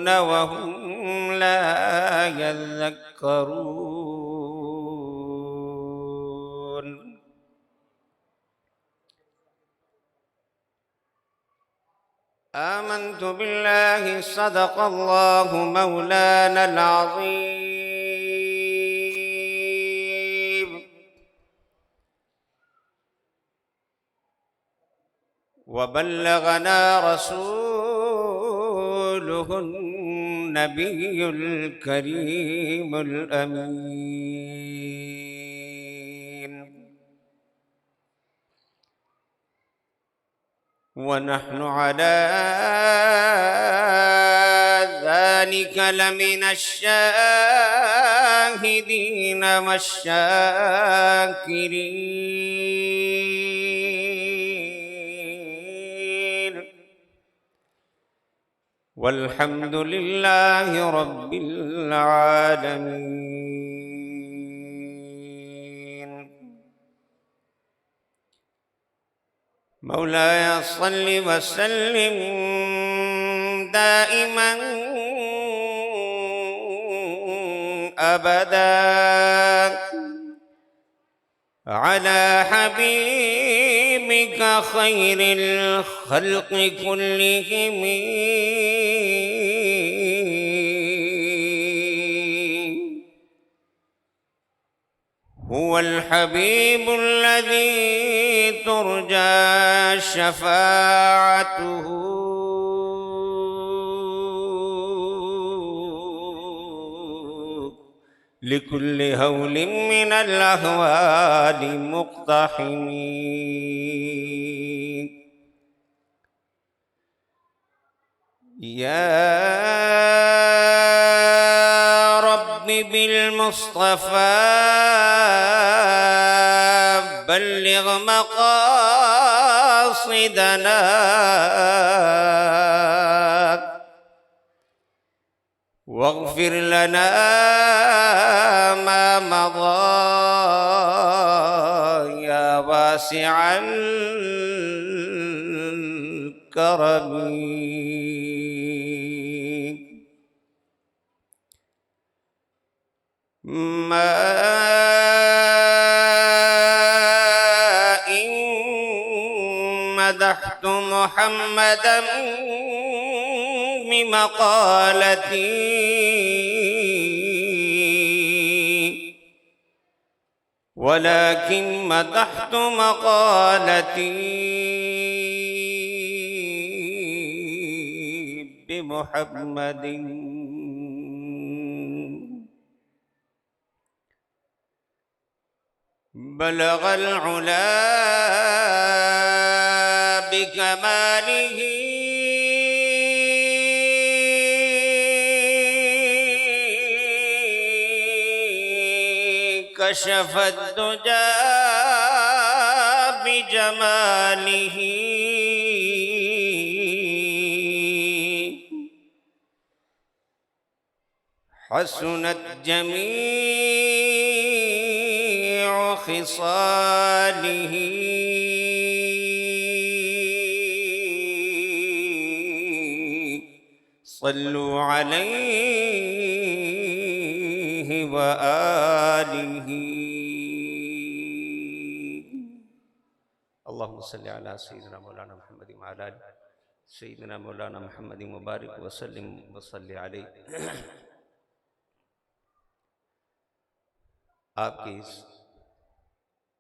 يضلون وهم لا يذكرون. آمنت بالله صدق الله مولانا العظيم وبلغنا رسوله النبي الكريم الأمين ونحن على ذلك لمن الشاهدين والشاكرين والحمد لله رب العالمين. مولاي صل وسلم دائما أبدا على حبيبك خير الخلق كلهم هو الحبيب الذي ترجى شفاعته لكل هول من الأهوال مقتحم. يا رب بالمصطفى بلغ مقاصدنا واغفر لنا ما مضى يا واسع الكرم. ما إن مدحت محمدا بمقالتي ولكن مدحت مقالتي بمحمد بلغ العلا بكماله كشف الدجى بجماله حسنت جميع خصاله صلوا عليه وآله. اللهم صل على سيدنا مولانا محمد وعلى آل سيدنا مولانا محمد مبارک وسلم وصلی علیہ. آپ کی اس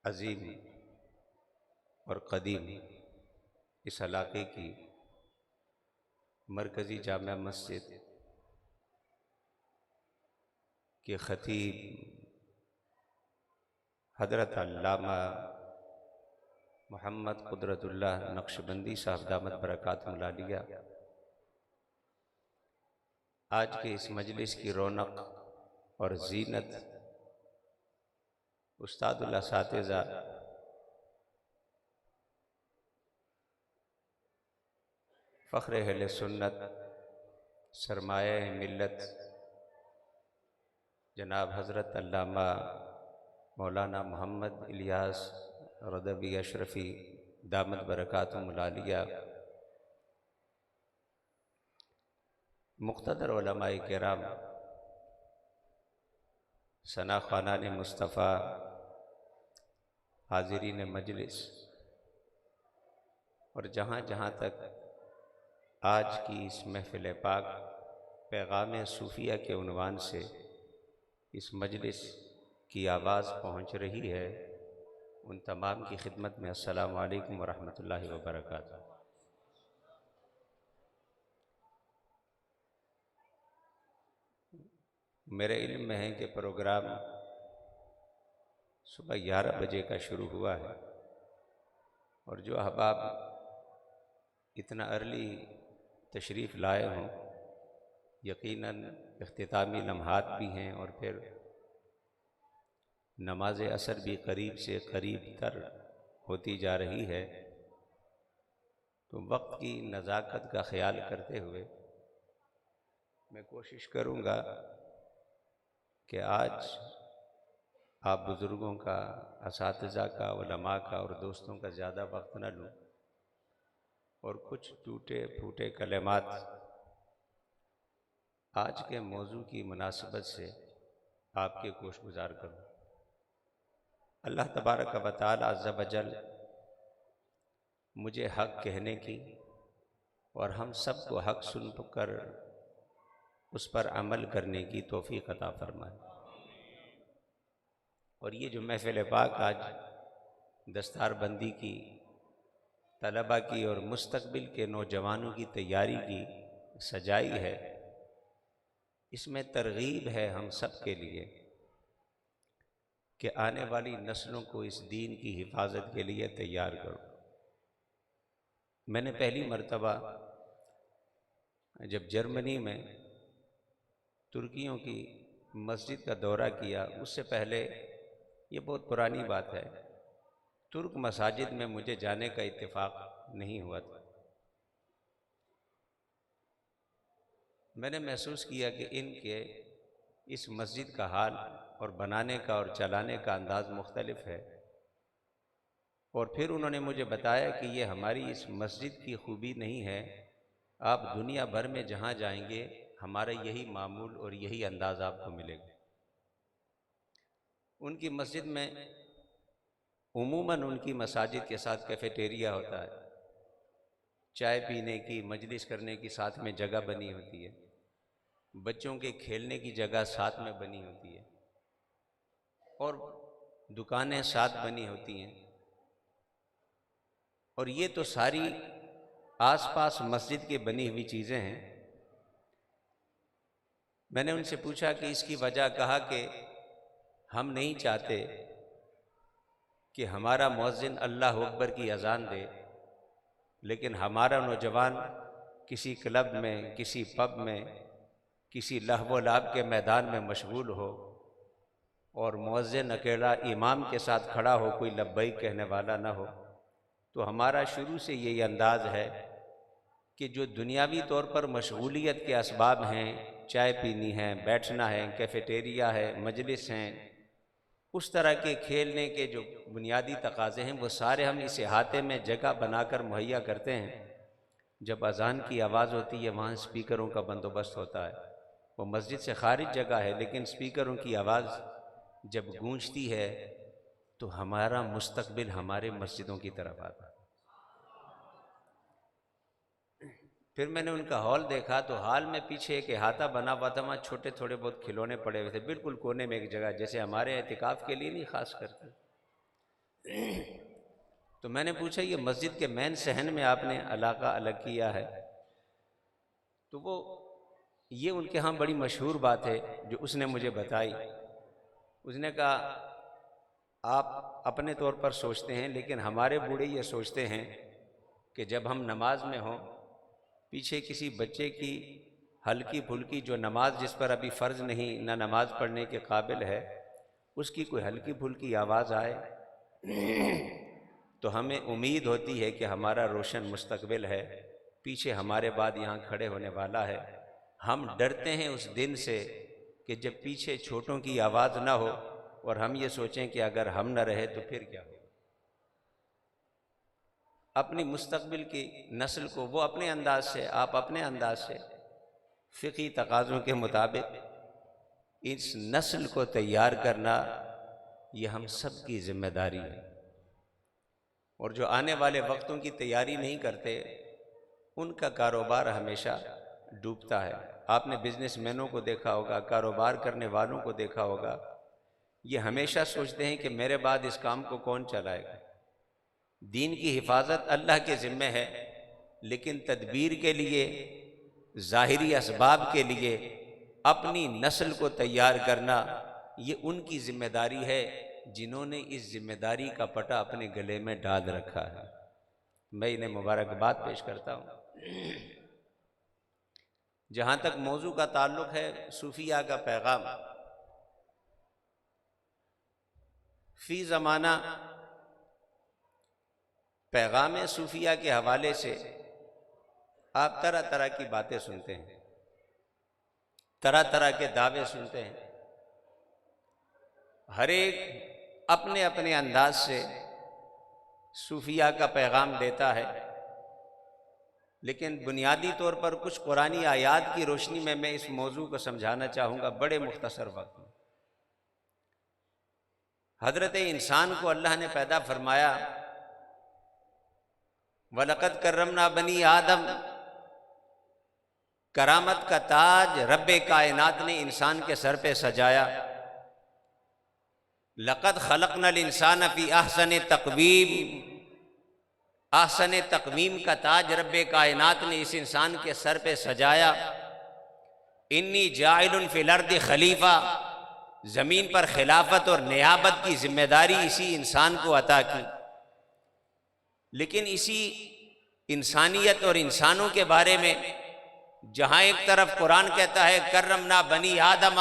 عظیم اور قدیم اس علاقے کی مرکزی جامع مسجد کے خطیب حضرت علامہ محمد قدرت اللہ نقشبندی صاحب دامت برکاتہ العالیہ آج کے اس مجلس کی رونق اور زینت استاد الاساتذہ فخر اہل سنت سرمایہ ملت جناب حضرت علامہ مولانا محمد الیاس رضوی اشرفی دامت برکاتہم العالیہ مقتدر علماء کرام، ثنا خوانان مصطفیٰ، حاضرین مجلس، اور جہاں جہاں تک آج کی اس محفل پاک پیغام صوفیہ کے عنوان سے اس مجلس کی آواز پہنچ رہی ہے، ان تمام کی خدمت میں السلام علیکم ورحمۃ اللہ وبرکاتہ۔ میرے علم میں ہے کہ پروگرام صبح 11 بجے کا شروع ہوا ہے، اور جو احباب اتنا ارلی تشریف لائے ہوں، یقیناً اختتامی لمحات بھی ہیں، اور پھر نماز عصر بھی قریب سے قریب تر ہوتی جا رہی ہے، تو وقت کی نزاکت کا خیال کرتے ہوئے میں کوشش کروں گا کہ آج آپ بزرگوں کا، اساتذہ کا، علماء کا اور دوستوں کا زیادہ وقت نہ لوں، اور کچھ ٹوٹے پھوٹے کلمات آج کے موضوع کی مناسبت سے آپ کے گوش گزار کروں۔ اللہ تبارک و تعالی عز و جل مجھے حق کہنے کی اور ہم سب کو حق سن کر اس پر عمل کرنے کی توفیق عطا فرمائے۔ اور یہ جو محفل پاک آج دستار بندی کی، طلبہ کی اور مستقبل کے نوجوانوں کی تیاری کی سجائی ہے، اس میں ترغیب ہے ہم سب کے لیے کہ آنے والی نسلوں کو اس دین کی حفاظت کے لیے تیار کرو۔ میں نے پہلی مرتبہ جب جرمنی میں ترکیوں کی مسجد کا دورہ کیا، اس سے پہلے یہ بہت پرانی بات ہے، ترک مساجد میں مجھے جانے کا اتفاق نہیں ہوا تھا۔ میں نے محسوس کیا کہ ان کے اس مسجد کا حال اور بنانے کا اور چلانے کا انداز مختلف ہے، اور پھر انہوں نے مجھے بتایا کہ یہ ہماری اس مسجد کی خوبی نہیں ہے، آپ دنیا بھر میں جہاں جائیں گے ہمارا یہی معمول اور یہی انداز آپ کو ملے گا۔ ان کی مسجد میں عموماً ان کی مساجد کے ساتھ کیفیٹیریا ہوتا ہے، چائے پینے کی، مجلس کرنے کی ساتھ میں جگہ بنی ہوتی ہے، بچوں کے کھیلنے کی جگہ ساتھ میں بنی ہوتی ہے، اور دکانیں ساتھ بنی ہوتی ہیں، اور یہ تو ساری آس پاس مسجد کی بنی ہوئی چیزیں ہیں۔ میں نے ان سے پوچھا کہ اس کی وجہ، کہا کہ ہم نہیں چاہتے کہ ہمارا مؤذن اللہ اکبر کی اذان دے، لیکن ہمارا نوجوان کسی کلب میں، کسی پب میں، کسی لہو و لعب کے میدان میں مشغول ہو، اور مؤذن اکیلا امام کے ساتھ کھڑا ہو، کوئی لبیک کہنے والا نہ ہو۔ تو ہمارا شروع سے یہی انداز ہے کہ جو دنیاوی طور پر مشغولیت کے اسباب ہیں، چائے پینی ہے، بیٹھنا ہے، کیفیٹیریا ہے، مجلس ہیں، اس طرح کے کھیلنے کے جو بنیادی تقاضے ہیں، وہ سارے ہم اس احاطے میں جگہ بنا کر مہیا کرتے ہیں۔ جب اذان کی آواز ہوتی ہے وہاں اسپیکروں کا بندوبست ہوتا ہے، وہ مسجد سے خارج جگہ ہے، لیکن اسپیکروں کی آواز جب گونجتی ہے تو ہمارا مستقبل ہمارے مسجدوں کی طرف آتا ہے۔ پھر میں نے ان کا ہال دیکھا تو ہال میں پیچھے ایک احاطہ بنا ہوا تھا، وہاں چھوٹے تھوڑے بہت کھلونے پڑے ہوئے تھے، بالکل کونے میں ایک جگہ، جیسے ہمارے اعتکاف کے لیے نہیں خاص کرتے۔ تو میں نے پوچھا یہ مسجد کے مین صحن میں آپ نے علاقہ الگ کیا ہے؟ تو وہ یہ ان کے ہاں بڑی مشہور بات ہے جو اس نے مجھے بتائی۔ اس نے کہا آپ اپنے طور پر سوچتے ہیں، لیکن ہمارے بوڑھے یہ سوچتے ہیں کہ جب ہم نماز میں ہوں، پیچھے کسی بچے کی ہلکی پھلکی جو نماز جس پر ابھی فرض نہیں، نہ نماز پڑھنے کے قابل ہے، اس کی کوئی ہلکی پھلکی آواز آئے تو ہمیں امید ہوتی ہے کہ ہمارا روشن مستقبل ہے، پیچھے ہمارے بعد یہاں کھڑے ہونے والا ہے۔ ہم ڈرتے ہیں اس دن سے کہ جب پیچھے چھوٹوں کی آواز نہ ہو اور ہم یہ سوچیں کہ اگر ہم نہ رہے تو پھر کیا ہو۔ اپنی مستقبل کی نسل کو وہ اپنے انداز سے، آپ اپنے انداز سے فقہی تقاضوں کے مطابق اس نسل کو تیار کرنا یہ ہم سب کی ذمہ داری ہے، اور جو آنے والے وقتوں کی تیاری نہیں کرتے ان کا کاروبار ہمیشہ ڈوبتا ہے۔ آپ نے بزنس مینوں کو دیکھا ہوگا، کاروبار کرنے والوں کو دیکھا ہوگا، یہ ہمیشہ سوچتے ہیں کہ میرے بعد اس کام کو کون چلائے گا۔ دین کی حفاظت اللہ کے ذمہ ہے، لیکن تدبیر کے لیے، ظاہری اسباب کے لیے اپنی نسل کو تیار کرنا یہ ان کی ذمہ داری ہے جنہوں نے اس ذمہ داری کا پٹا اپنے گلے میں ڈال رکھا ہے۔ میں انہیں مبارکباد پیش کرتا ہوں۔ جہاں تک موضوع کا تعلق ہے صوفیہ کا پیغام، فی زمانہ پیغام صوفیہ کے حوالے سے آپ طرح طرح کی باتیں سنتے ہیں، طرح طرح کے دعوے سنتے ہیں، ہر ایک اپنے اپنے انداز سے صوفیہ کا پیغام دیتا ہے، لیکن بنیادی طور پر کچھ قرآنی آیات کی روشنی میں اس موضوع کو سمجھانا چاہوں گا بڑے مختصر وقت میں۔ حضرت انسان کو اللہ نے پیدا فرمایا، وَلَقَدْ كَرَّمْنَا بَنِي آدم، کرامت کا تاج رب کائنات نے انسان کے سر پہ سجایا۔ لَقَدْ خَلَقْنَا الْإِنسَانَ فِي أَحْسَنِ تَقْوِيمٍ، احسن تقویم کا تاج رب کائنات نے اس انسان کے سر پہ سجایا۔ انی جاعل فی الارض خلیفہ، زمین پر خلافت اور نیابت کی ذمہ داری اسی انسان کو عطا کی۔ لیکن اسی انسانیت اور انسانوں کے بارے میں جہاں ایک طرف قرآن کہتا ہے کرمنا بنی آدم،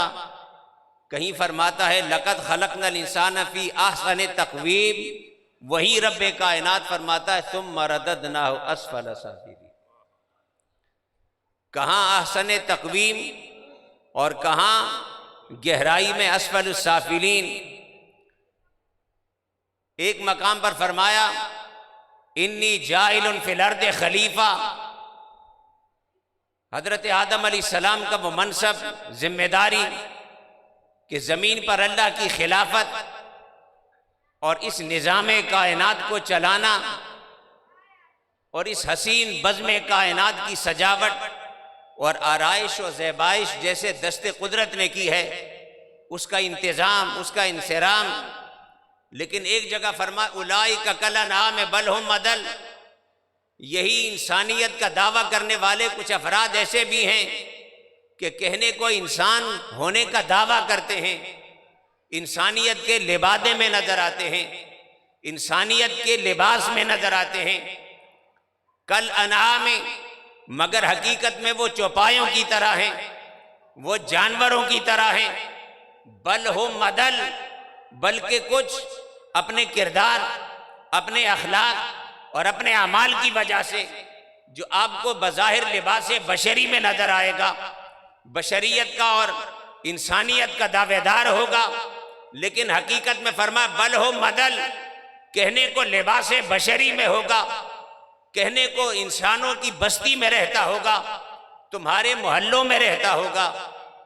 کہیں فرماتا ہے لقد خلقنا الانسان فی احسن تقویم، وہی رب کائنات فرماتا ہے ثم رددناہ اسفل سافلین۔ کہاں احسن تقویم اور کہاں گہرائی میں اسفل السافلین۔ ایک مقام پر فرمایا انی جاعل فی الارض خلیفہ، حضرت آدم علیہ السلام کا وہ منصب، ذمہ داری کہ زمین پر اللہ کی خلافت اور اس نظام کائنات کو چلانا، اور اس حسین بزم کائنات کی سجاوٹ اور آرائش و زیبائش جیسے دست قدرت نے کی ہے، اس کا انتظام، اس کا انصرام۔ لیکن ایک جگہ فرمایا اولئک کالانعام بل ھم اضل، یہی انسانیت کا دعویٰ کرنے والے کچھ افراد ایسے بھی ہیں کہ کہنے کو انسان ہونے کا دعویٰ کرتے ہیں، انسانیت کے لبادے میں نظر آتے ہیں، انسانیت کے لباس میں نظر آتے ہیں، کل انعام، مگر حقیقت میں وہ چوپایوں کی طرح ہیں، وہ جانوروں کی طرح ہیں، بل ھم اضل، بلکہ کچھ اپنے کردار، اپنے اخلاق اور اپنے اعمال کی وجہ سے جو آپ کو بظاہر لباس بشری میں نظر آئے گا، بشریت کا اور انسانیت کا دعوے دار ہوگا، لیکن حقیقت میں فرمایا بل ھم اضل، کہنے کو لباس بشری میں ہوگا، کہنے کو انسانوں کی بستی میں رہتا ہوگا، تمہارے محلوں میں رہتا ہوگا،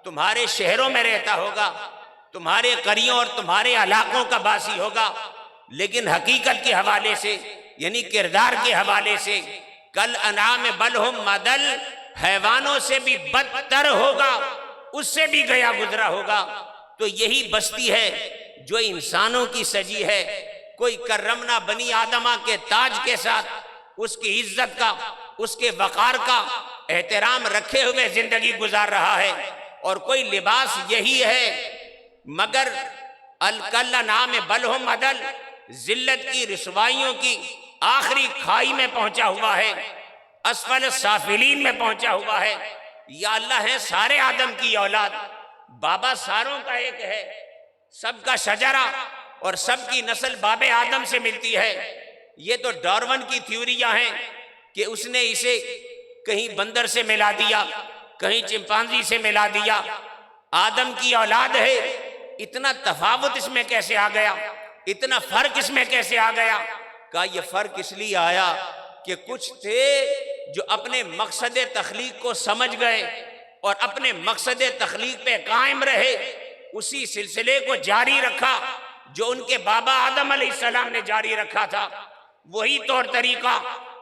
تمہارے شہروں میں رہتا ہوگا، تمہارے قریوں اور تمہارے علاقوں کا باسی ہوگا، لیکن حقیقت کے حوالے سے یعنی کردار کے حوالے سے کل انعام بل ھم اضل، حیوانوں سے بھی بدتر ہوگا، اس سے بھی گیا گزرا ہوگا۔ تو یہی بستی ہے جو انسانوں کی سجی ہے، کوئی کرمنا بنی آدمہ کے تاج کے ساتھ اس کی عزت کا، اس کے وقار کا احترام رکھے ہوئے زندگی گزار رہا ہے، اور کوئی لباس یہی ہے مگر الکلانعام بل ھم اضل، ذلت کی، رسوائیوں کی آخری کھائی میں پہنچا ہوا ہے، اسفل السافلین میں پہنچا ہوا ہے۔ یا اللہ ہے سارے آدم کی اولاد، بابا ساروں کا ایک ہے، سب کا شجرہ اور سب کی نسل باب آدم سے ملتی ہے۔ یہ تو ڈارون کی تھیوریاں ہیں کہ اس نے اسے کہیں بندر سے ملا دیا، کہیں چمپانزی سے ملا دیا، آدم کی اولاد ہے۔ اتنا تفاوت اس میں کیسے آ گیا، اتنا فرق اس میں کیسے آ گیا؟ کہا یہ فرق اس لیے آیا کہ کچھ تھے جو اپنے مقصد تخلیق کو سمجھ گئے، اور اپنے مقصد تخلیق پہ قائم رہے، اسی سلسلے کو جاری رکھا جو ان کے بابا آدم علیہ السلام نے جاری رکھا تھا، وہی طور طریقہ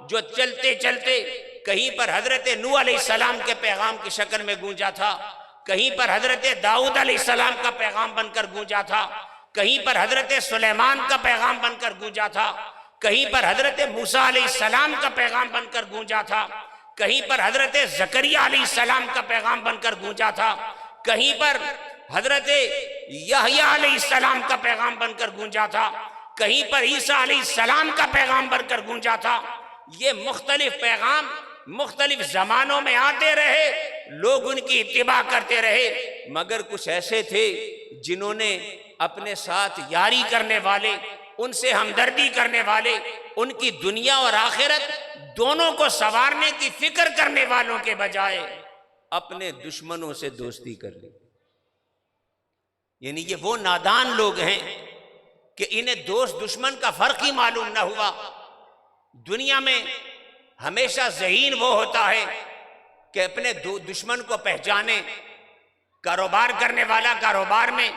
جو چلتے چلتے کہیں پر حضرت نوح علیہ السلام کے پیغام کی شکل میں گونجا تھا، کہیں پر حضرت داؤد علیہ السلام کا پیغام بن کر گونجا تھا، کہیں پر حضرت سلیمان کا پیغام بن کر گونجا تھا، کہیں پر حضرت موسیٰ علیہ السلام کا پیغام بن کر گونجا تھا، کہیں پر حضرت زکریا علیہ السلام کا پیغام بن کر گونجا تھا، کہیں پر حضرت یحییٰ علیہ السلام کا پیغام بن کر گونجا تھا، کہیں پر عیسیٰ علیہ السلام کا پیغام بن کر گونجا تھا۔ یہ مختلف پیغام مختلف زمانوں میں آتے رہے، لوگ ان کی اتباع کرتے رہے، مگر کچھ ایسے تھے جنہوں نے اپنے ساتھ یاری کرنے والے، ان سے ہمدردی کرنے والے، ان کی دنیا اور آخرت دونوں کو سنوارنے کی فکر کرنے والوں کے بجائے اپنے دشمنوں سے دوستی کر لی۔ یعنی یہ وہ نادان لوگ ہیں کہ انہیں دوست دشمن کا فرق ہی معلوم نہ ہوا۔ دنیا میں ہمیشہ ذہین وہ ہوتا ہے کہ اپنے دشمن کو پہچانے۔ کاروبار کرنے والا کاروبار میں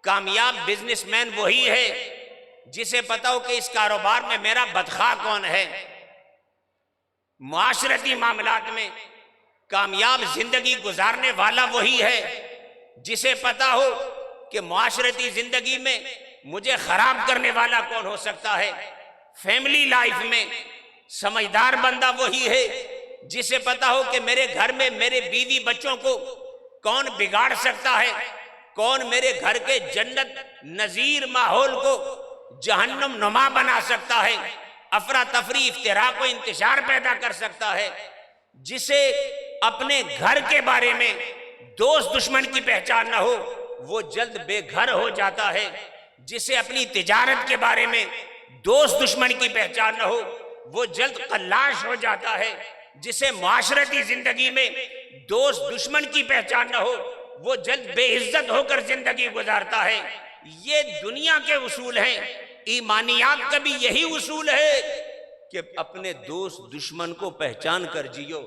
کامیاب بزنس مین وہی ہے جسے پتا ہو کہ اس کاروبار میں میرا بدخواہ کون ہے۔ معاشرتی معاملات میں کامیاب زندگی گزارنے والا وہی ہے جسے پتا ہو کہ معاشرتی زندگی میں مجھے خراب کرنے والا کون ہو سکتا ہے۔ فیملی لائف میں سمجھدار بندہ وہی ہے جسے پتا ہو کہ میرے گھر میں میرے بیوی بچوں کو کون بگاڑ سکتا ہے، کون میرے گھر کے جنت نظیر ماحول کو جہنم نما بنا سکتا ہے، افراتفری، افتراق و انتشار پیدا کر سکتا ہے۔ جسے اپنے گھر کے بارے میں دوست دشمن کی پہچان نہ ہو وہ جلد بے گھر ہو جاتا ہے۔ جسے اپنی تجارت کے بارے میں دوست دشمن کی پہچان نہ ہو وہ جلد قلاش ہو جاتا ہے۔ جسے معاشرتی زندگی میں دوست دشمن کی پہچان نہ ہو وہ جلد بے عزت ہو کر زندگی گزارتا ہے۔ یہ دنیا کے اصول ہیں۔ ایمانیات کا بھی یہی اصول ہے کہ اپنے دوست دشمن کو پہچان کر جیو۔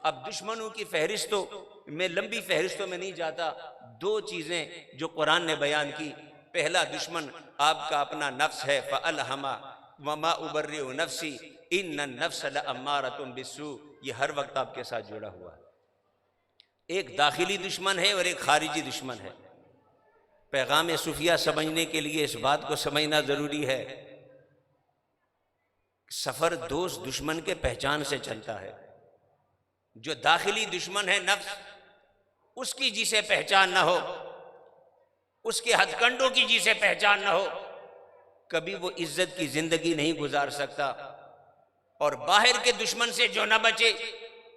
اب دشمنوں کی فہرستوں میں، لمبی فہرستوں میں نہیں جاتا، دو چیزیں جو قرآن نے بیان کی۔ پہلا دشمن آپ کا اپنا نفس ہے، فَأَلْهَمَا وَمَا أُبَرِّئُ نَفْسِي إِنَّ النَّفْسَ لَأَمَّارَةٌ بِالسُّوءِ، یہ ہر وقت آپ کے ساتھ جڑا ہوا ہے۔ ایک داخلی دشمن ہے اور ایک خارجی دشمن ہے۔ پیغام صوفیہ سمجھنے کے لیے اس بات کو سمجھنا ضروری ہے۔ سفر دوست دشمن کے پہچان سے چلتا ہے۔ جو داخلی دشمن ہے نفس، اس کی جسے پہچان نہ ہو، اس کے ہتھ کنڈوں کی جسے پہچان نہ ہو، کبھی وہ عزت کی زندگی نہیں گزار سکتا۔ اور باہر کے دشمن سے جو نہ بچے،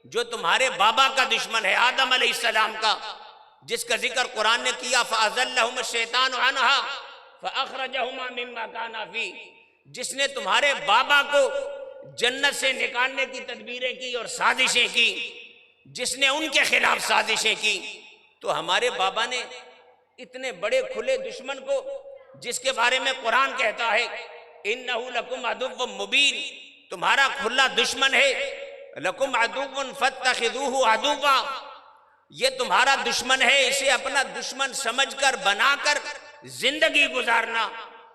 جو تمہارے بابا کا دشمن ہے آدم علیہ السلام کا، جس کا ذکر قرآن نے کیا، فَأَزَلَّهُمَ الشَّيْطَانُ عَنْهَا فَأَخْرَجَهُمَا مِمَّا كَانَا فِيهِ، جس نے تمہارے بابا کو جنت سے نکالنے کی تدبیریں کی اور سازشیں کی، جس نے ان کے خلاف سازشیں کی، تو ہمارے بابا نے اتنے بڑے کھلے دشمن کو، جس کے بارے میں قرآن کہتا ہے إِنَّهُ لَكُمْ عَدُوٌّ مُبِينٌ، تمہارا کھلا دشمن ہے، لَكُمْ عَدُوٌّ فَاتَّخِذُوهُ عَدُوًّا، یہ تمہارا دشمن ہے، اسے اپنا دشمن سمجھ کر بنا کر زندگی گزارنا۔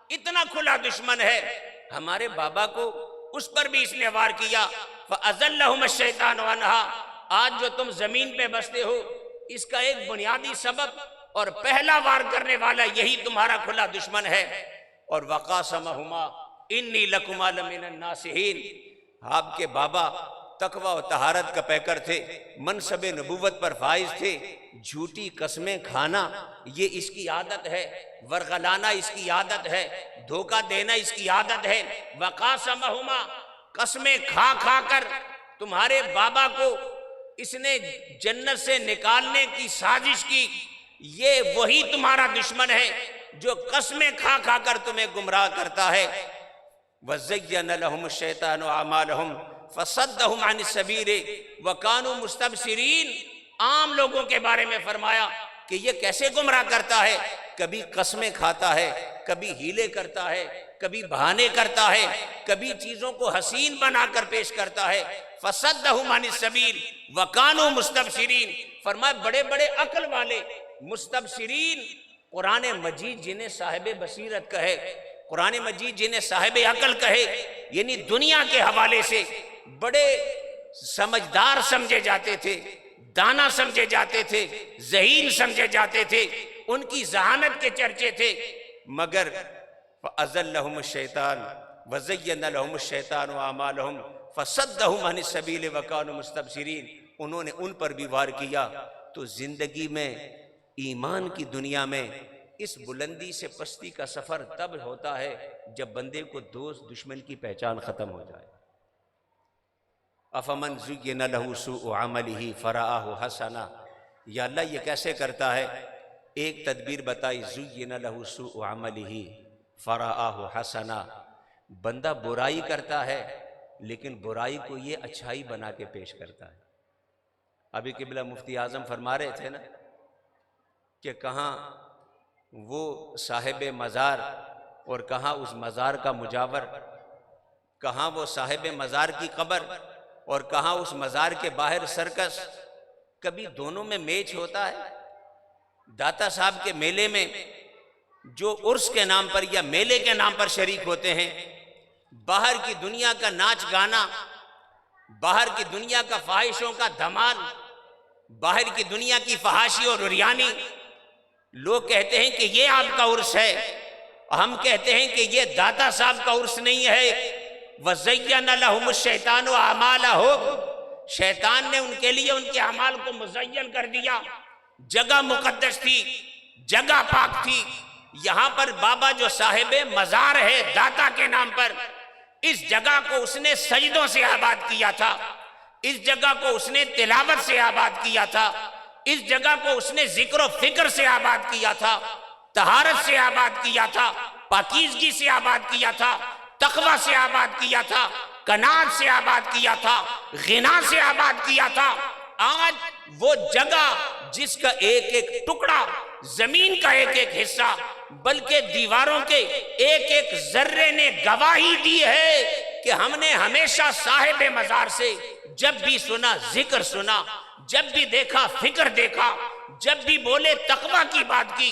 اتنا کھلا دشمن ہے۔ ہمارے بابا کو اس پر بھی اس نے وار کیا، فَأَزَلَّهُمَ الشَّيْطَانُ عَنْهَا۔ آج جو تم زمین پہ بستے ہو، اس کا ایک بنیادی سبب اور پہلا وار کرنے والا یہی تمہارا کھلا دشمن ہے۔ اور وَقَاسَمَهُمَا إِنِّي لَكُمَا لَمِنَ النَّاصِحِينَ، آپ کے بابا تقوی و طہارت کا پیکر تھے، منصب نبوت پر فائز تھے۔ جھوٹی قسمیں کھانا یہ اس کی عادت ہے، ورغلانا اس کی عادت ہے، دھوکہ دینا اس کی عادت ہے۔ وقاسمہما، قسمیں کھا کھا کر تمہارے بابا کو اس نے جنت سے نکالنے کی سازش کی۔ یہ وہی تمہارا دشمن ہے جو قسمیں کھا کھا کر تمہیں گمراہ کرتا ہے۔ وَزَيَّنَ لَهُمُ الشَّيْطَانُ أَعْمَالَهُمْ فَصَدَّهُمْ عَنِ السَّبِيلِ وَكَانُوا مُسْتَبْصِرِينَ۔ عام لوگوں کے بارے میں فرمایا کہ یہ کیسے گمراہ کرتا ہے، کبھی قسمیں کھاتا ہے، کبھی ہیلے کرتا ہے، کبھی بہانے کرتا ہے، کبھی چیزوں کو حسین بنا کر پیش کرتا ہے۔ فَصَدَّهُمْ عَنِ السَّبِيلِ وَكَانُوا مُسْتَبْصِرِينَ، فرمایا بڑے بڑے عقل والے مستبصرین، قرآن مجید جنہیں صاحب بصیرت کہے، قرآن مجید جنہیں صاحب عقل کہے، یعنی دنیا کے حوالے سے بڑے سمجھدار سمجھے جاتے تھے، دانا سمجھے جاتے تھے، ذہین سمجھے جاتے تھے، ان کی ذہانت کے چرچے تھے، مگر فَأَزَلَّهُمُ الشَّيْطَانُ وَزَيَّنَ لَهُمُ الشَّيْطَانُ أَعْمَالَهُمْ فَصَدَّهُمْ عَنِ السَّبِيلِ وَكَانُوا مُسْتَبْصِرِينَ، انہوں نے ان پر بھی وار کیا۔ تو زندگی میں، ایمان کی دنیا میں اس بلندی سے پستی کا سفر تب ہوتا ہے جب بندے کو دوست دشمن کی پہچان ختم ہو جائے۔ افمن زین لہ سوء عملہ فرآہ حسنا، یا اللہ یہ کیسے کرتا ہے؟ ایک تدبیر بتائی، زین لہ سوء عملہ فرآہ حسنا، بندہ برائی کرتا ہے لیکن برائی کو یہ اچھائی بنا کے پیش کرتا ہے۔ ابھی قبلہ مفتی اعظم فرما رہے تھے نا کہ کہاں وہ صاحب مزار اور کہاں اس مزار کا مجاور، کہاں وہ صاحب مزار کی قبر اور کہاں اس مزار کے باہر سرکس، کبھی دونوں میں میچ ہوتا ہے؟ داتا صاحب کے میلے میں جو عرس کے نام پر یا میلے کے نام پر شریک ہوتے ہیں، باہر کی دنیا کا ناچ گانا، باہر کی دنیا کا فاحشوں کا دھمال، باہر کی دنیا کی فحاشی اور عریانی، لوگ کہتے ہیں کہ یہ آپ کا عرس ہے، ہم کہتے ہیں کہ یہ داتا صاحب کا عرس نہیں ہے۔ وَزَيَّنَ لَهُمُ الشَّيْطَانُ أَعْمَالَهُمْ، شیطان نے ان کے لیے ان کے اعمال کو مزین کر دیا۔ جگہ مقدس تھی، جگہ پاک تھی، یہاں پر بابا جو صاحب مزار ہے داتا کے نام پر، اس جگہ کو اس نے سجدوں سے آباد کیا تھا، اس جگہ کو اس نے تلاوت سے آباد کیا تھا، اس جگہ کو اس نے ذکر و فکر سے آباد کیا تھا، طہارت سے آباد کیا تھا، پاکیزگی سے آباد کیا تھا، تقوی سے آباد کیا تھا، قناعت سے آباد کیا تھا، غنا سے آباد کیا تھا۔ آج وہ جگہ جس کا ایک ایک ٹکڑا، زمین کا ایک ایک حصہ، بلکہ دیواروں کے ایک ایک ذرے نے گواہی دی ہے کہ ہم نے ہمیشہ صاحب مزار سے جب بھی سنا ذکر سنا، جب بھی دیکھا فکر دیکھا، جب بھی بولے تقوی کی بات کی،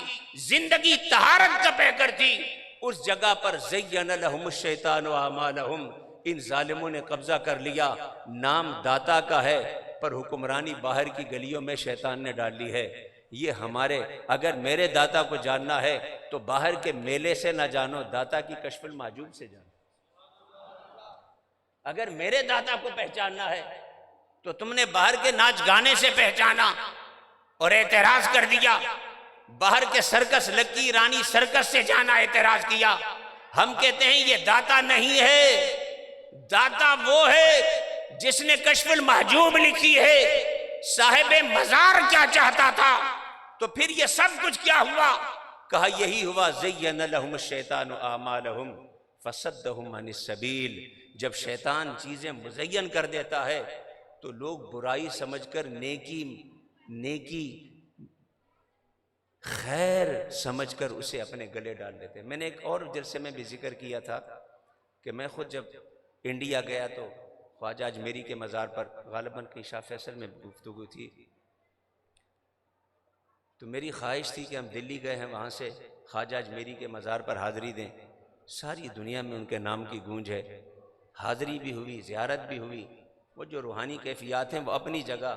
زندگی طہارت کا پیکر تھی۔ اس جگہ پر زین لہم الشیطان اعمالہم، ان ظالموں نے قبضہ کر لیا۔ نام داتا کا ہے پر حکمرانی باہر کی گلیوں میں شیطان نے ڈال لی ہے۔ یہ ہمارے، اگر میرے داتا کو جاننا ہے تو باہر کے میلے سے نہ جانو، داتا کی کشف المحجوب سے جانو۔ اگر میرے داتا کو پہچاننا ہے تو تم نے باہر کے ناچ گانے سے پہچانا اور اعتراض کر دیا، باہر کے سرکس، لکی رانی سرکس سے جانا، اعتراض کیا۔ ہم کہتے ہیں یہ داتا نہیں ہے، داتا وہ ہے جس نے کشف المحجوب لکھی ہے۔ صاحب مزار کیا چاہتا تھا تو پھر یہ سب کچھ کیا ہوا؟ کہا یہی ہوا، زین لہم الشیطان اعمالہم فصدہم عن السبیل۔ جب شیطان چیزیں مزین کر دیتا ہے تو لوگ برائی سمجھ کر نیکی خیر سمجھ کر اسے اپنے گلے ڈال دیتے ہیں۔ میں نے ایک اور جلسے میں بھی ذکر کیا تھا کہ میں خود جب انڈیا گیا تو خواجہ اجمیری کے مزار پر غالباً کہیں شاہ فیصل میں گفتگو تھی، تو میری خواہش تھی کہ ہم دلی گئے ہیں، وہاں سے خواجہ اجمیری کے مزار پر حاضری دیں۔ ساری دنیا میں ان کے نام کی گونج ہے، حاضری بھی ہوئی، زیارت بھی ہوئی، وہ جو روحانی کیفیات ہیں وہ اپنی جگہ۔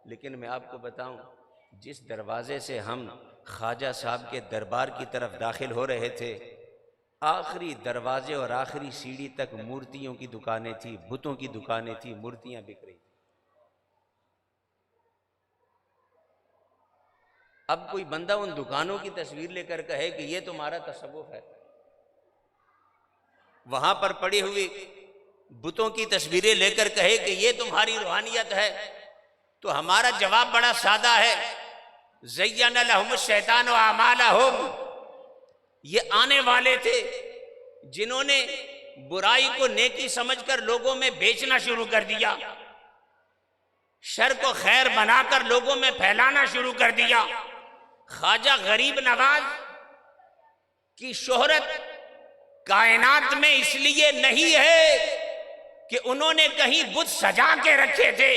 لیکن میں آپ کو بتاؤں، جس دروازے سے ہم خواجہ صاحب کے دربار کی طرف داخل ہو رہے تھے، آخری دروازے اور آخری سیڑھی تک مورتیوں کی دکانیں تھیں، بتوں کی دکانیں تھیں، مورتیاں بک رہی تھیں۔ اب کوئی بندہ ان دکانوں کی تصویر لے کر کہے کہ یہ تمہارا تصوف ہے، وہاں پر پڑی ہوئی بتوں کی تصویریں لے کر کہے کہ یہ تمہاری روحانیت ہے، تو ہمارا جواب بڑا سادہ ہے، زین لہم الشیطان اعمالہم۔ یہ آنے والے تھے جنہوں نے برائی کو نیکی سمجھ کر لوگوں میں بیچنا شروع کر دیا، شر کو خیر بنا کر لوگوں میں پھیلانا شروع کر دیا۔ خواجہ غریب نواز کی شہرت کائنات میں اس لیے نہیں ہے کہ انہوں نے کہیں بت سجا کے رکھے تھے،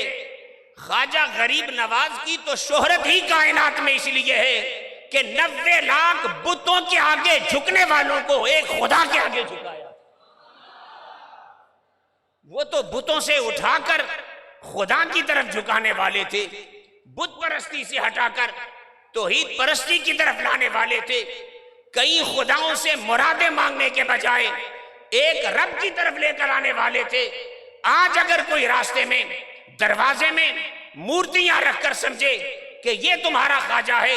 خواجہ غریب نواز کی تو شہرت ہی کائنات میں اس لیے ہے کہ 90 لاکھ بتوں کے آگے جھکنے والوں کو ایک خدا کے آگے جھکایا. وہ تو بتوں سے اٹھا کر خدا کی طرف جھکانے والے تھے، بت پرستی سے ہٹا کر توحید پرستی کی طرف لانے والے تھے. کئی خداؤں سے مرادیں مانگنے کے بجائے ایک رب کی طرف لے کر آنے والے تھے. آج اگر کوئی راستے میں دروازے میں مورتیاں رکھ کر سمجھے کہ یہ تمہارا خواجہ ہے،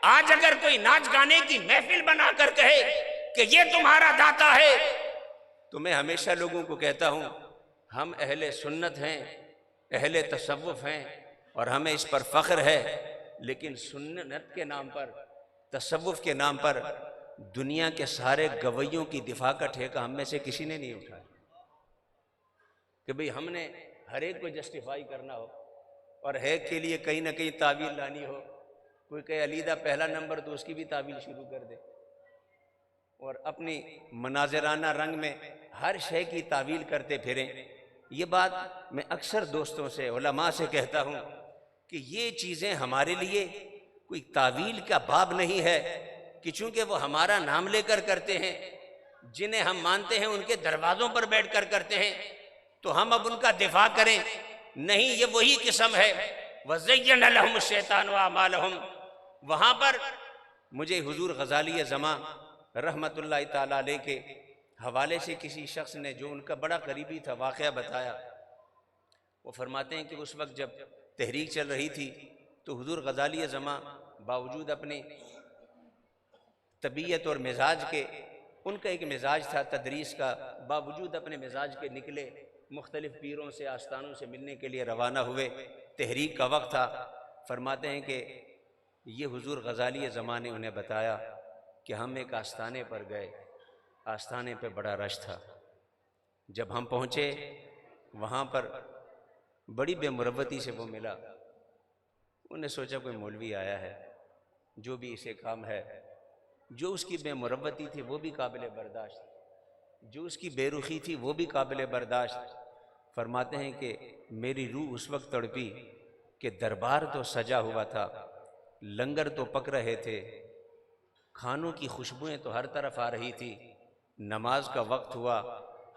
آج اگر کوئی ناچ گانے کی محفل بنا کر کہے کہ یہ تمہارا داتا ہے، تو میں ہمیشہ لوگوں کو کہتا ہوں ہم اہل سنت ہیں، اہل تصوف ہیں اور ہمیں اس پر فخر ہے، لیکن سنت کے نام پر، تصوف کے نام پر دنیا کے سارے گویوں کی دفاع کا ٹھیکہ ہم میں سے کسی نے نہیں اٹھایا کہ بھئی ہم نے ہر ایک کو جسٹیفائی کرنا ہو اور ہر ایک کے لیے کہیں نہ کہیں تعویل لانی ہو. کوئی کہے علی دا پہلا نمبر تو اس کی بھی تعویل شروع کر دے اور اپنی مناظرانہ رنگ میں ہر شے کی تعویل کرتے پھریں. یہ بات میں اکثر دوستوں سے، علماء سے کہتا ہوں کہ یہ چیزیں ہمارے لیے کوئی تعویل کا باب نہیں ہے کہ چونکہ وہ ہمارا نام لے کر کرتے ہیں، جنہیں ہم مانتے ہیں ان کے دروازوں پر بیٹھ کر کرتے ہیں، تو ہم اب ان کا دفاع کریں. نہیں، یہ وہی قسم ہے. وَزَيَّنَ لَهُمُ الشَّيْطَانُ أَعْمَالَهُمْ. وہاں پر مجھے حضور غزالی زمان رحمت اللہ تعالیٰ علیہ کے حوالے سے کسی شخص نے جو ان کا بڑا قریبی تھا واقعہ بتایا. وہ فرماتے ہیں کہ اس وقت جب تحریک چل رہی تھی تو حضور غزالی زمان باوجود اپنے طبیعت اور مزاج کے، ان کا ایک مزاج تھا تدریس کا، باوجود اپنے مزاج کے نکلے، مختلف پیروں سے، آستانوں سے ملنے کے لیے روانہ ہوئے. تحریک کا وقت تھا. فرماتے ہیں کہ یہ حضور غزالی زمان نے انہیں بتایا کہ ہم ایک آستانے پر گئے، آستانے پہ بڑا رش تھا. جب ہم پہنچے وہاں پر بڑی بے مروتی سے وہ ملا. انہوں نے سوچا کوئی مولوی آیا ہے، جو بھی اسے کام ہے. جو اس کی بے مروتی تھی وہ بھی قابل برداشت، جو اس کی بے رخی تھی وہ بھی قابل برداشت. فرماتے ہیں کہ میری روح اس وقت تڑپی کہ دربار تو سجا ہوا تھا، لنگر تو پک رہے تھے، کھانوں کی خوشبوئیں تو ہر طرف آ رہی تھی. نماز کا وقت ہوا.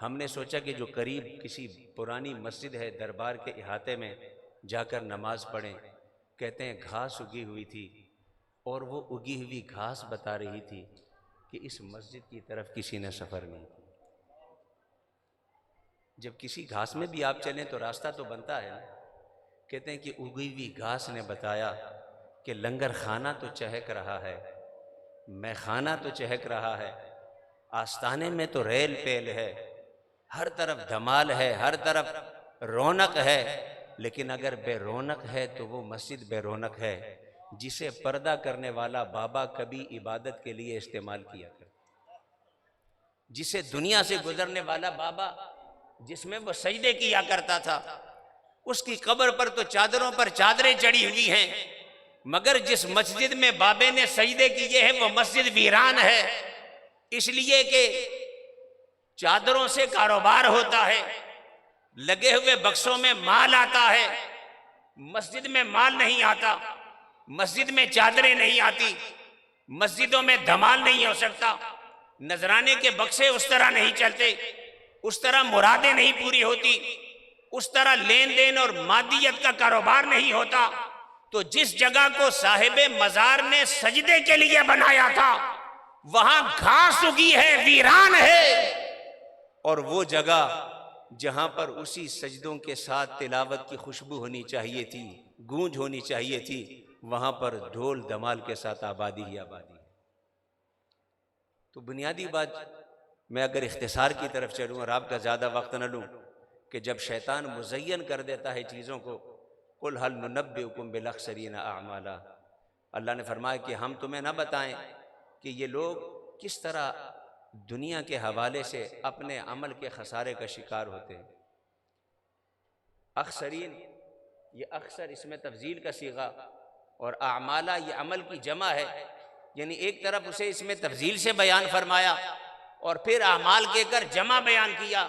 ہم نے سوچا کہ جو قریب کسی پرانی مسجد ہے دربار کے احاطے میں جا کر نماز پڑھیں. کہتے ہیں گھاس اگی ہوئی تھی اور وہ اگی ہوئی گھاس بتا رہی تھی کہ اس مسجد کی طرف کسی نے سفر نہیں کیا. جب کسی گھاس میں بھی آپ چلیں تو راستہ تو بنتا ہے نا. کہتے ہیں کہ اگی ہوئی گھاس نے بتایا کہ لنگر خانہ تو چہک رہا ہے، میں خانہ تو چہک رہا ہے، آستانے میں تو ریل پیل ہے، ہر طرف دھمال ہے، ہر طرف رونق ہے، لیکن اگر بے رونق ہے تو وہ مسجد بے رونق ہے جسے پردہ کرنے والا بابا کبھی عبادت کے لیے استعمال کیا کرتا، جسے دنیا سے گزرنے والا بابا جس میں وہ سجدے کیا کرتا تھا، اس کی قبر پر تو چادروں پر چادریں چڑھی ہوئی ہیں، مگر جس مسجد میں بابے نے سجدے کیے ہیں وہ مسجد ویران ہے. اس لیے کہ چادروں سے کاروبار ہوتا ہے، لگے ہوئے بکسوں میں مال آتا ہے، مسجد میں مال نہیں آتا، مسجد میں چادریں نہیں آتی، مسجدوں میں دھمال نہیں ہو سکتا، نذرانے کے بکسے اس طرح نہیں چلتے، اس طرح مرادیں نہیں پوری ہوتی، اس طرح لین دین اور مادیت کا کاروبار نہیں ہوتا. تو جس جگہ کو صاحب مزار نے سجدے کے لیے بنایا تھا وہاں گھاس اگی ہے، ویران ہے. اور وہ جگہ جہاں پر اسی سجدوں کے ساتھ تلاوت کی خوشبو ہونی چاہیے تھی، گونج ہونی چاہیے تھی، وہاں پر ڈھول دمال کے ساتھ آبادی ہی آبادی ہے. تو بنیادی بات میں اگر اختصار کی طرف چلوں اور آپ کا زیادہ وقت نہ لوں کہ جب شیطان مزین کر دیتا ہے چیزوں کو، قُلْ هَلْ نُنَبِّئُكُمْ بِالْأَخْسَرِينَ أَعْمَالًا، اللہ نے فرمایا کہ ہم تمہیں نہ بتائیں کہ یہ لوگ کس طرح دنیا کے حوالے سے اپنے عمل کے خسارے کا شکار ہوتے ہیں. اخسرین یہ اکثر اس میں تفضیل کا صیغہ اور اعمالہ یہ عمل کی جمع ہے، یعنی ایک طرف اسے اس میں تفضیل سے بیان فرمایا اور پھر اعمال کے کر جمع بیان کیا.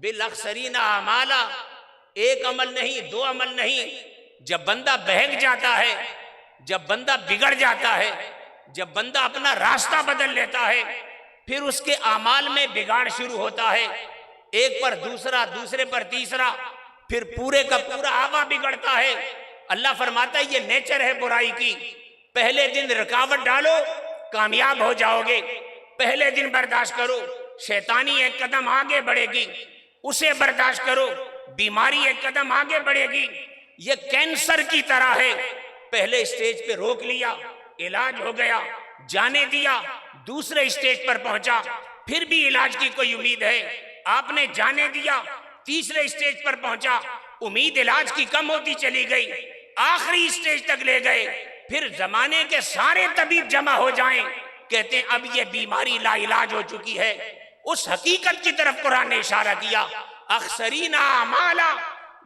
بالاخسرین اعمالا، ایک عمل نہیں، دو عمل نہیں، جب بندہ بہک جاتا ہے، جب بندہ بگڑ جاتا ہے، جب بندہ اپنا راستہ بدل لیتا ہے، پھر اس کے اعمال میں بگاڑ شروع ہوتا ہے، ایک پر دوسرا، دوسرے پر تیسرا، پھر پورے کا پورا آغا بگڑتا ہے۔ اللہ فرماتا ہے یہ نیچر ہے برائی کی، پہلے دن رکاوٹ ڈالو کامیاب ہو جاؤ گے، پہلے دن برداشت کرو، شیطانی ایک قدم آگے بڑھے گی، اسے برداشت کرو، بیماری ایک قدم آگے بڑھے گی۔ یہ کینسر کی طرح ہے، پہلے سٹیج پہ روک لیا، علاج ہو گیا، جانے دیا، دوسرے سٹیج پر پہنچا، پھر بھی علاج کی کوئی امید ہے، آپ نے جانے دیا، تیسرے سٹیج پر پہنچا، امید علاج کی کم ہوتی چلی گئی، آخری سٹیج تک لے گئے، پھر زمانے کے سارے طبیب جمع ہو جائیں، کہتے ہیں اب یہ بیماری لا علاج ہو چکی ہے۔ اس حقیقت کی طرف قرآن نے اشارہ کیا، اخسرین اعمالا،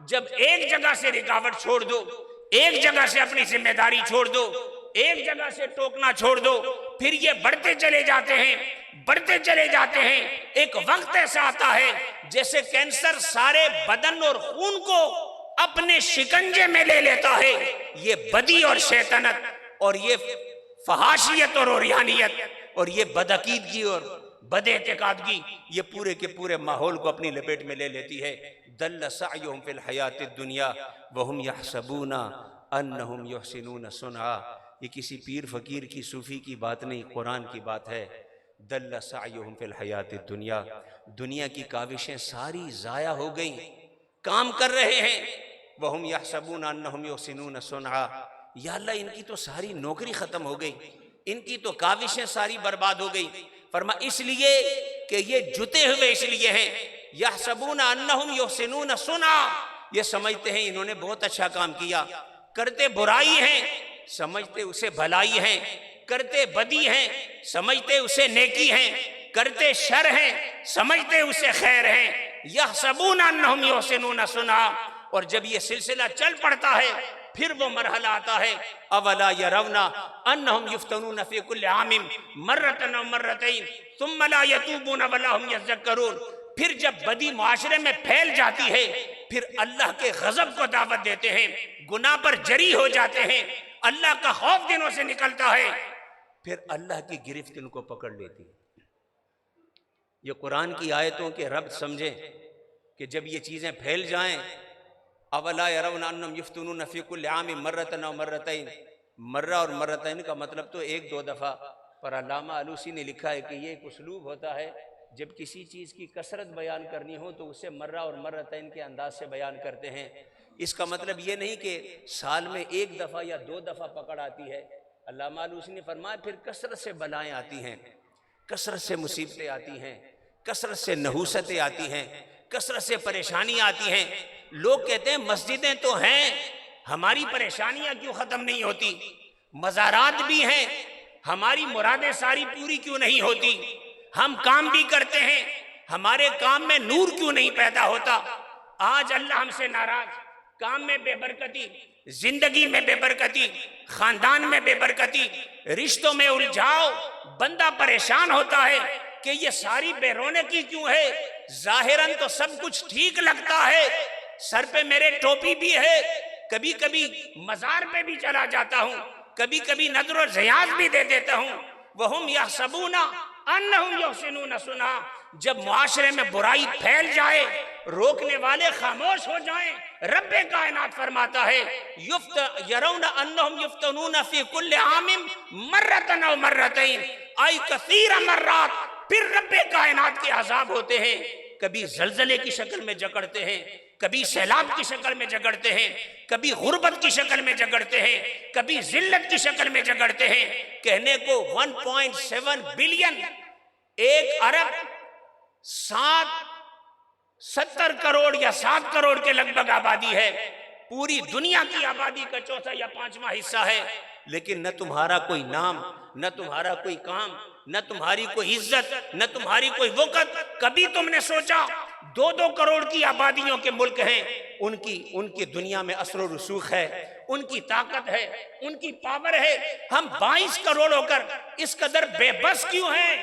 جب ایک جگہ سے رکاوٹ چھوڑ دو، ایک جگہ سے اپنی ذمہ داری چھوڑ دو، ایک جگہ سے ٹوکنا چھوڑ دو، پھر یہ بڑھتے چلے جاتے ہیں، بڑھتے چلے جاتے ہیں۔ ایک وقت ایسا آتا ہے جیسے کینسر سارے بدن اور خون کو اپنے شکنجے میں لے لیتا ہے۔ یہ بدی اور شیطنت اور یہ فحاشیت اور عریانیت اور یہ بدعقیدگی اور بد اعتقادگی یہ پورے کے پورے ماحول کو اپنی لپیٹ میں لے لیتی ہے۔ دل سعیہم فی الحیات الدنیا وہم یحسبون انہم یحسنون صنعا، یہ کسی پیر فقیر کی صوفی کی بات نہیں، قرآن کی بات ہے۔ دل سعیہم فی الحیات الدنیا، دنیا کی کاوشیں ساری ضائع ہو گئیں، کام کر رہے ہیں، وہم یحسبون انہم یحسنون صنعا، یا اللہ ان کی تو ساری نوکری ختم ہو گئی، ان کی تو کاوشیں ساری برباد ہو گئی۔ فرما اس لیے کہ یہ جتے ہوئے اس لیے ہیں، یحسبون انہم یحسنون صنعا، یہ سمجھتے ہیں انہوں نے بہت اچھا کام کیا، کرتے برائی ہیں سمجھتے اسے بھلائی ہیں، کرتے بدی ہیں سمجھتے اسے نیکی ہیں، کرتے شر ہیں سمجھتے اسے خیر ہیں۔ یحسبون انہم یحسنون صنعا، اور جب یہ سلسلہ چل پڑتا ہے پھر وہ مرحلہ آتا ہے، اولا یرون انہم یفتنون فی کل عام مرۃ او مرتین ثم لا یتوبون ولا هم یذکرون۔ پھر جب بدی معاشرے میں پھیل جاتی ہے پھر اللہ کے غضب کو دعوت دیتے ہیں، گناہ پر جری ہو جاتے ہیں، اللہ کا خوف دنوں سے نکلتا ہے، پھر اللہ کی گرفت ان کو پکڑ لیتی ہے۔ یہ قرآن کی آیتوں کے ربط سمجھیں کہ جب یہ چیزیں پھیل جائیں، اولا یرون انہم یفتنون فی کل عام مرۃ او مرتین، مرہ اور مرتین کا مطلب تو ایک دو دفعہ، پر علامہ آلوسی نے لکھا ہے کہ یہ ایک اسلوب ہوتا ہے جب کسی چیز کی کثرت بیان کرنی ہو تو اسے مرہ اور مرتین کے انداز سے بیان کرتے ہیں۔ اس کا مطلب یہ نہیں کہ سال میں ایک دفعہ یا دو دفعہ پکڑ آتی ہے۔ علامہ آلوسی نے فرمایا پھر کثرت سے بلائیں آتی ہیں، کثرت سے مصیبتیں آتی ہیں، کثرت سے نحوستیں آتی ہیں، کثرت سے پریشانی آتی ہیں۔ لوگ کہتے ہیں مسجدیں تو ہیں، ہماری پریشانیاں کیوں ختم نہیں ہوتی؟ مزارات بھی ہیں، ہماری مرادیں ساری پوری کیوں نہیں ہوتی؟ ہم کام بھی کرتے ہیں، ہمارے کام میں نور کیوں نہیں پیدا ہوتا؟ آج اللہ ہم سے ناراض، کام میں بے برکتی، زندگی میں بے برکتی، خاندان میں بے برکتی، رشتوں میں الجھاؤ، بندہ پریشان ہوتا ہے کہ یہ ساری بے رونقی کیوں ہے؟ ظاہراً تو سب کچھ ٹھیک لگتا ہے، سر پہ میرے ٹوپی بھی ہے، کبھی کبھی مزار پہ بھی چلا جاتا ہوں، کبھی کبھی نظر و ریاض بھی دے دیتا ہوں، وہم یحسبون انہم یحسنون صنعا۔ جب معاشرے میں برائی پھیل جائے، روکنے والے خاموش ہو جائیں، رب کائنات فرماتا ہے یرون انہم یفتنون فی کل عام مرۃ او مرتین ای کثیر مرات۔ پھر رب کائنات کے عذاب ہوتے ہیں، کبھی زلزلے کی شکل میں جکڑتے ہیں، کبھی سیلاب کی شکل میں جگڑتے ہیں، کبھی غربت کی شکل میں جگڑتے ہیں، کبھی ذلت کی شکل میں جگڑتے ہیں۔ کہنے کو 1.7 بلین، 1 ارب 70 کروڑ یا 7 کروڑ کے لگ بھگ آبادی ہے، پوری دنیا کی آبادی کا چوتھا یا پانچواں حصہ ہے، لیکن نہ تمہارا کوئی نام، نہ تمہارا کوئی کام، نہ تمہاری کوئی عزت، نہ تمہاری کوئی وقت۔ کبھی تم نے سوچا 2 کروڑ کی آبادیوں کے ملک ہیں، ان کی دنیا میں اثر و رسوخ ہے، ان کی طاقت ہے، ان کی پاور ہے، ہم 22 کروڑ ہو کر اس قدر بے بس کیوں ہیں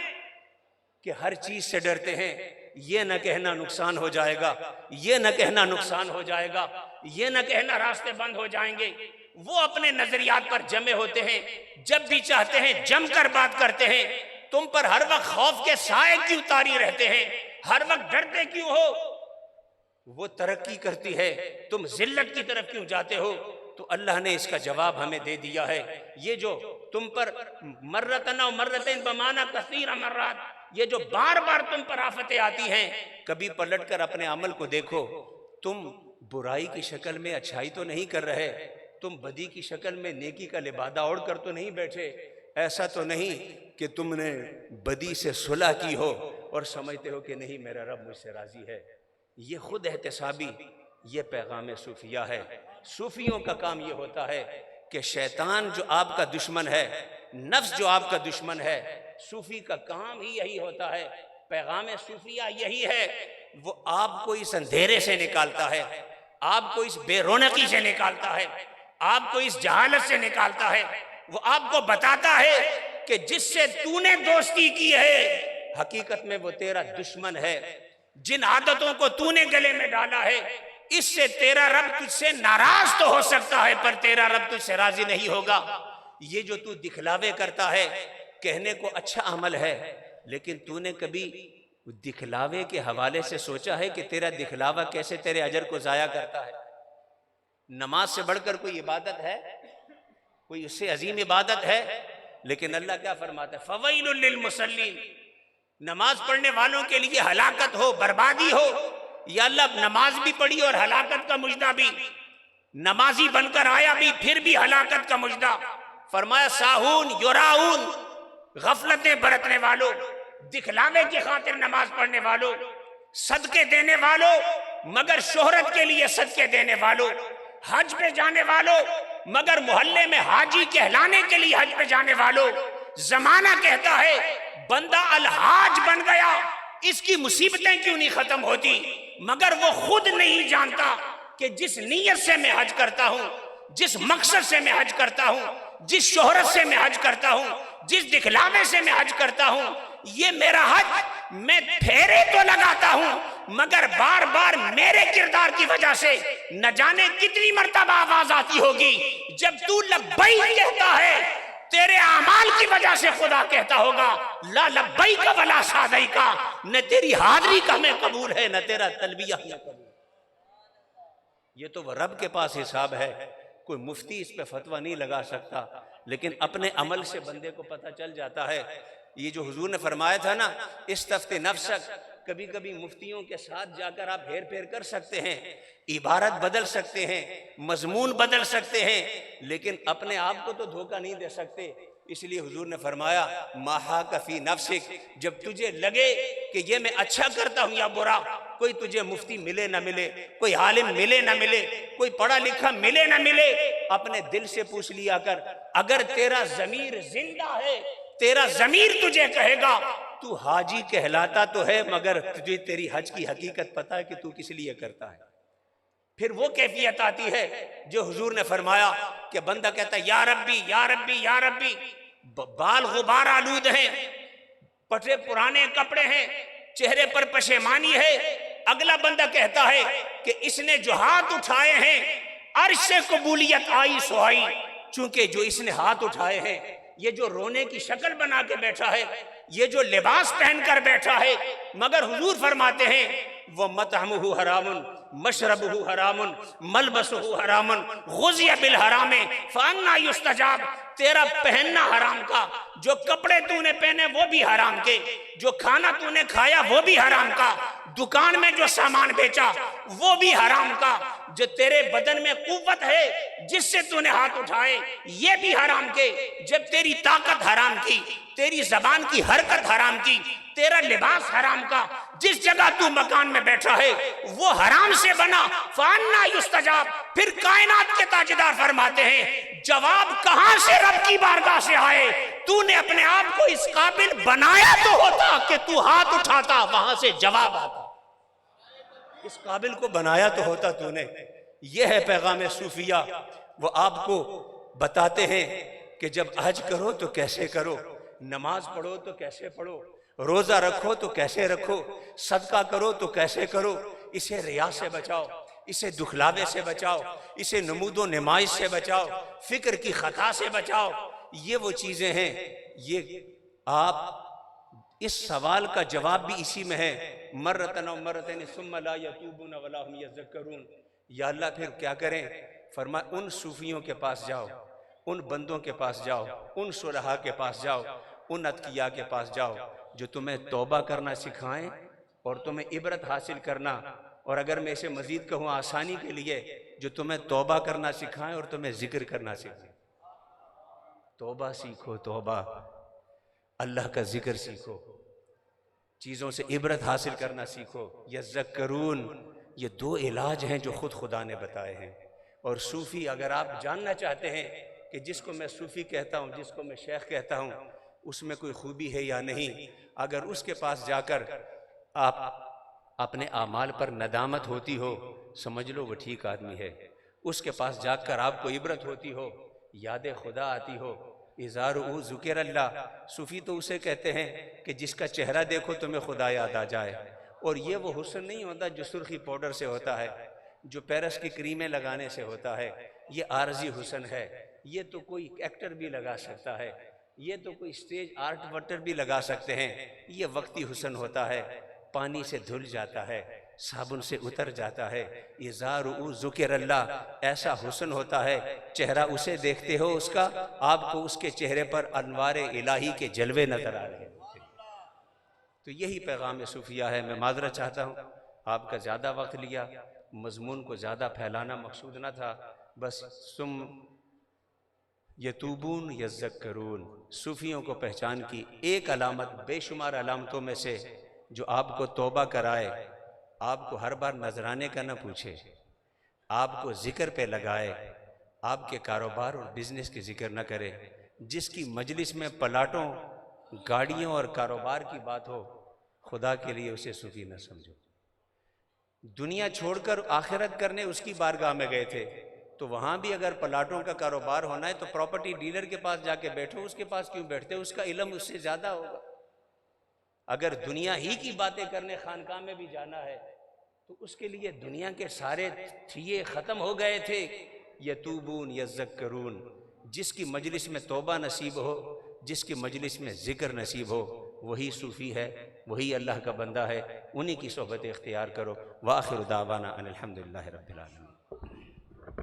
کہ ہر چیز سے ڈرتے ہیں، یہ نہ کہنا نقصان ہو جائے گا، یہ نہ کہنا نقصان ہو جائے گا، یہ نہ کہنا راستے بند ہو جائیں گے۔ وہ اپنے نظریات پر جمے ہوتے ہیں، جب بھی چاہتے ہیں جم کر بات کرتے ہیں۔ تم پر ہر وقت خوف کے سائے کیوں طاری رہتے ہیں؟ ہر وقت ڈرتے کیوں ہو؟ وہ ترقی کرتی ہے، تم ذلت کی طرف کیوں جاتے ہو؟ تو اللہ نے اس کا جواب ہمیں دے دیا ہے۔ یہ جو تم پر مرتن و مرتين بمعنی کثیر مرات، یہ جو بار بار تم پر آفتیں آتی ہیں، کبھی پلٹ کر اپنے عمل کو دیکھو۔ تم برائی کی شکل میں اچھائی تو نہیں کر رہے، تم بدی کی شکل میں نیکی کا لبادہ اوڑھ کر تو نہیں بیٹھے۔ ایسا تو نہیں کہ تم نے بدی سے صلح کی ہو اور سمجھتے ہو کہ نہیں میرا رب مجھ سے راضی ہے۔ یہ خود احتسابی، یہ پیغام صوفیہ ہے۔ صوفیوں کا کام یہ ہوتا ہے کہ شیطان جو آپ کا دشمن ہے، نفس جو آپ کا دشمن ہے، صوفی کا کام ہی یہی ہوتا ہے۔ پیغام صوفیہ یہی ہے، وہ آپ کو اس اندھیرے سے نکالتا ہے، آپ کو اس بے رونقی سے نکالتا ہے، آپ کو اس جہالت سے نکالتا ہے۔ وہ آپ کو بتاتا ہے کہ جس سے تو نے دوستی کی ہے حقیقت میں وہ تیرا دشمن ہے۔ جن عادتوں کو تو نے گلے میں ڈالا ہے، اس سے تیرا رب تجھ سے ناراض تو ہو سکتا ہے پر تیرا رب تجھ سے راضی نہیں ہوگا۔ یہ جو تو دکھلاوے کرتا ہے، کہنے کو اچھا عمل ہے، لیکن تو نے کبھی دکھلاوے کے حوالے سے سوچا ہے کہ تیرا دکھلاوا کیسے تیرے اجر کو ضائع کرتا ہے؟ نماز سے بڑھ کر کوئی عبادت ہے؟ کوئی اس سے عظیم عبادت ہے؟ لیکن اللہ کیا فرماتا ہے؟ فویل للمصلین، نماز پڑھنے والوں کے لیے ہلاکت ہو، بربادی ہو۔ یا اللہ نماز بھی پڑھی اور ہلاکت کا مجدہ بھی، نمازی بن کر آیا بھی پھر بھی ہلاکت کا مجدہ۔ فرمایا ساہون یراؤن، غفلتیں برتنے والوں، دکھلاوے کی خاطر نماز پڑھنے والوں، صدقے دینے والوں مگر شہرت کے لیے صدقے دینے والوں، حج پہ جانے والوں مگر محلے میں حاجی کہلانے کے لیے حج پہ جانے والوں۔ زمانہ کہتا ہے بندہ الحاج بن گیا، اس کی مصیبتیں کیوں نہیں ختم ہوتی؟ مگر وہ خود نہیں جانتا کہ جس نیت سے میں حج کرتا ہوں، جس مقصد سے میں حج کرتا ہوں، جس شہرت سے میں حج کرتا ہوں، جس دکھلاوے سے میں حج کرتا ہوں، یہ میرا حج میں پھیرے تو لگاتا ہوں مگر بار بار میرے کردار کی وجہ سے نہ جانے کتنی مرتبہ آواز آتی ہوگی۔ جب تو لبیک کہتا ہے تیرے اعمال کی وجہ سے خدا کہتا ہوگا لا لبیک ولا سعدیک، نہ تیری حاضری کا میں قبول ہے نہ تیرا تلبیہ میں قبول۔ یہ تو وہ رب کے پاس حساب ہے، کوئی مفتی اس پہ فتویٰ نہیں لگا سکتا، لیکن اپنے عمل سے بندے کو پتہ چل جاتا ہے۔ یہ جو حضور نے فرمایا تھا نا استفت نفسک، کبھی کبھی مفتیوں کے ساتھ جا کر آپ ہیر پھیر کر سکتے ہیں، عبارت بدل سکتے ہیں، مضمون بدل سکتے ہیں، لیکن اپنے آپ کو تو دھوکہ نہیں دے سکتے۔ اس لیے حضور نے فرمایا ما حاک فی نفسک، جب تجھے لگے کہ یہ میں اچھا کرتا ہوں یا برا، کوئی تجھے مفتی ملے نہ ملے، کوئی عالم ملے نہ ملے، کوئی پڑھا لکھا ملے نہ ملے، اپنے دل سے پوچھ لیا کر۔ اگر تیرا ضمیر زندہ ہے، تیرا ضمیر تجھے کہے گا تو حاجی کہلاتا تو ہے مگر تجھے تیری حج کی حقیقت پتا ہے کہ تو کس لیے کرتا ہے۔ پھر وہ کیفیت آتی ہے جو حضور نے فرمایا کہ بندہ کہتا ہے یا ربی یا ربی یا ربی، بال غبار آلود ہیں، پٹے پرانے کپڑے ہیں، چہرے پر پشیمانی ہے۔ اگلا بندہ کہتا ہے کہ اس نے جو ہاتھ اٹھائے ہیں عرش سے قبولیت آئی سو آئی، چونکہ جو اس نے ہاتھ اٹھائے ہیں، یہ جو رونے کی شکل بنا کے بیٹھا ہے، یہ جو لباس پہن کر بیٹھا ہے، مگر حضور فرماتے ہیں وہ مطعمہ حرام مشربہ حرام ملبسہ حرام غذی بالحرام فانا یستجاب، تیرا پہننا حرام کا، جو کپڑے تو نے پہنے وہ بھی حرام کے، جو کھانا تو نے کھایا وہ بھی حرام کا، دکان میں جو سامان بیچا وہ بھی حرام کا، جو تیرے بدن میں قوت ہے جس سے تو نے ہاتھ اٹھائے یہ بھی حرام کے، جب تیری طاقت حرام کی، تیری زبان کی حرکت حرام کی، تیرا لباس حرام کا، جس جگہ تو مکان میں بیٹھا ہے وہ حرام سے بنا، فانا یستجاب۔ پھر کائنات کے تاجدار فرماتے ہیں جواب کہاں سے رب کی بارگاہ سے آئے؟ تو نے اپنے آپ کو اس قابل بنایا تو ہوتا کہ تو ہاتھ اٹھاتا، وہاں سے جواب آتا، اس قابل کو بنایا تو ہوتا تو نے۔ یہ ہے پیغام صوفیہ، وہ آپ کو بتاتے ہیں کہ جب حج کرو تو کیسے کرو، نماز پڑھو تو کیسے پڑھو، روزہ رکھو تو کیسے رکھو، صدقہ کرو تو کیسے کرو، اسے ریا سے بچاؤ، اسے دکھلاوے سے بچاؤ، اسے نمود و نمائش سے بچاؤ، فکر کی خطا سے بچاؤ۔ یہ وہ چیزیں ہیں، یہ آپ اس سوال کا جواب بھی اسی میں ہے، مرتن و مرتین ثم لا یتوبون ولا هم یذکرون۔ یا اللہ پھر کیا کریں؟ فرمایا ان صوفیوں کے پاس جاؤ، ان بندوں کے پاس جاؤ، ان صلحاء کے پاس جاؤ، ان اتقیاء کے پاس جاؤ جو تمہیں توبہ کرنا سکھائیں اور تمہیں عبرت حاصل کرنا، اور اگر میں اسے مزید کہوں آسانی کے لیے، جو تمہیں توبہ کرنا سکھائیں اور تمہیں ذکر کرنا سکھائیں۔ توبہ سیکھو، توبہ، اللہ کا ذکر سیکھو، چیزوں سے عبرت حاصل کرنا سیکھو۔ یذکرون، یہ دو علاج ہیں جو خود خدا نے بتائے ہیں۔ اور صوفی، اگر آپ جاننا چاہتے ہیں کہ جس کو میں صوفی کہتا ہوں، جس کو میں شیخ کہتا ہوں، اس میں کوئی خوبی ہے یا نہیں، اگر اس کے پاس جا کر آپ اپنے اعمال پر ندامت ہوتی ہو، سمجھ لو وہ ٹھیک آدمی ہے۔ اس کے پاس جا کر آپ کو عبرت ہوتی ہو، یاد خدا آتی ہو، اذا رؤوا ذکر اللہ، صوفی تو اسے کہتے ہیں کہ جس کا چہرہ دیکھو تمہیں خدا یاد آ جائے۔ اور یہ وہ حسن نہیں ہوتا جو سرخی پاؤڈر سے ہوتا ہے، جو پیرس کی کریمیں لگانے سے ہوتا ہے، یہ عارضی حسن ہے۔ یہ تو کوئی ایکٹر بھی لگا سکتا ہے، یہ تو کوئی اسٹیج آرٹ ورٹر بھی لگا سکتے ہیں۔ یہ وقتی حسن ہوتا ہے، پانی سے دھل جاتا ہے، صابن سے اتر جاتا ہے۔ اذا رؤوا ذکر اللہ، ایسا حسن ہوتا ہے، چہرہ اسے دیکھتے ہو اس کا، آپ کو اس کے چہرے پر انوار الہی کے جلوے نظر آ رہے ہوتے ہیں۔ تو یہی پیغام صوفیہ ہے۔ میں معذرت چاہتا ہوں، آپ کا زیادہ وقت لیا، مضمون کو زیادہ پھیلانا مقصود نہ تھا، بس ثم یتوبون یذکرون، صوفیوں کو پہچان کی ایک علامت بے شمار علامتوں میں سے جو آپ کو توبہ کرائے، آپ کو ہر بار نذرانے کا نہ پوچھے، آپ کو ذکر پہ لگائے، آپ کے کاروبار اور بزنس کی ذکر نہ کرے، جس کی مجلس میں پلاٹوں، گاڑیوں اور کاروبار کی بات ہو، خدا کے لیے اسے صوفی نہ سمجھو۔ دنیا چھوڑ کر آخرت کرنے اس کی بارگاہ میں گئے تھے، تو وہاں بھی اگر پلاٹوں کا کاروبار ہونا ہے تو پراپرٹی ڈیلر کے پاس جا کے بیٹھو، اس کے پاس کیوں بیٹھتے؟ اس کا علم اس سے زیادہ ہوگا۔ اگر دنیا ہی کی باتیں کرنے خانقاہ میں بھی جانا ہے تو اس کے لیے دنیا کے سارے تھیے ختم ہو گئے تھے۔ یتوبون یذکرون، جس کی مجلس میں توبہ نصیب ہو، جس کی مجلس میں ذکر نصیب ہو، وہی صوفی ہے، وہی اللہ کا بندہ ہے، انہی کی صحبت اختیار کرو۔ وآخر دعوانا ان الحمدللہ رب العالمین۔